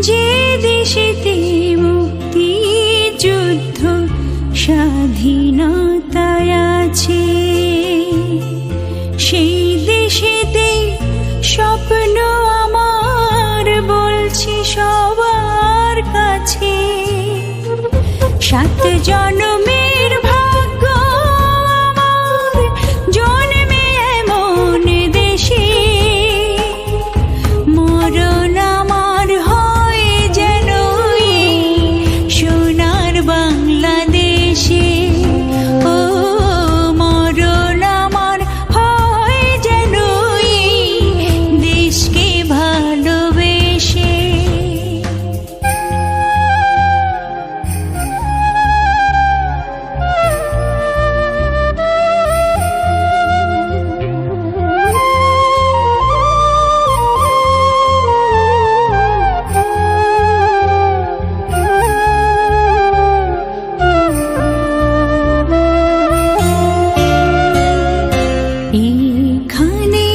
যে দেশেতে মুক্তি যুদ্ধ স্বাধীনতায় আছে, সেই দেশেতে স্বপ্ন আমার বলছি সবার কাছে। 7 জন্মের ভাগ্য আমার জন্মে এমন দেশে, মরণ আমার হয় যেন সোনার বাংলাদেশে। ও মরণ আমার হয় যেন দেশকে ভালোবেসে। এখানে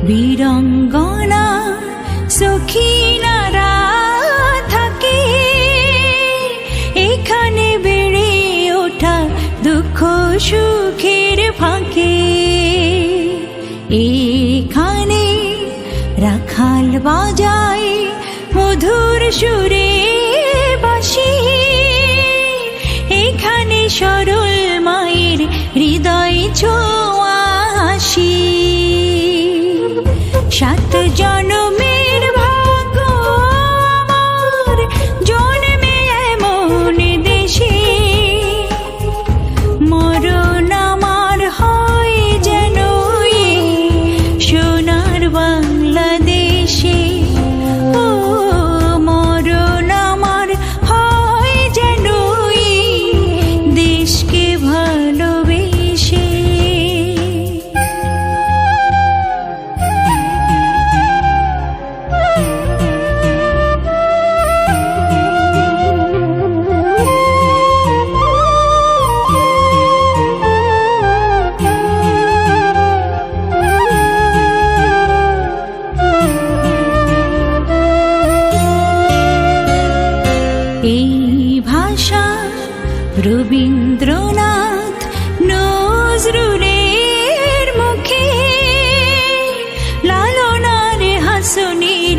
বীরাঙ্গনা সখীনারা থাকে, এখানে বেড়ে ওঠা দুঃখ সুখের ফাঁকে। এখানে রাখাল বাজায় মধুর সুরে বাঁশি, এখানে সরল মায়ের হৃদয় ছোঁয়া হাসি। 7 জন্মের ভাগ্য আমার জন্মে এমন দেশে, মরণ আমার হয় যেন সোনার বাংলাদেশে। ও মরণ আমার হয় যেন দেশকে ভালোবেসে। এই ভাষা রবীন্দ্রনাথ নজরুলের মুখে, লালনার হাসনের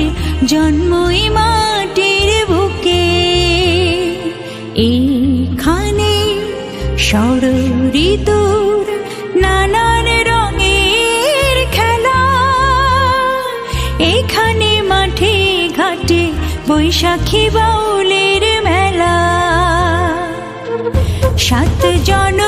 জন্মই মাটির বুকে। এখানে ষড়ঋতুর নানান রঙের খেলা, এখানে মাঠে ঘাটে বৈশাখী বাউলের মেলা। 7 জন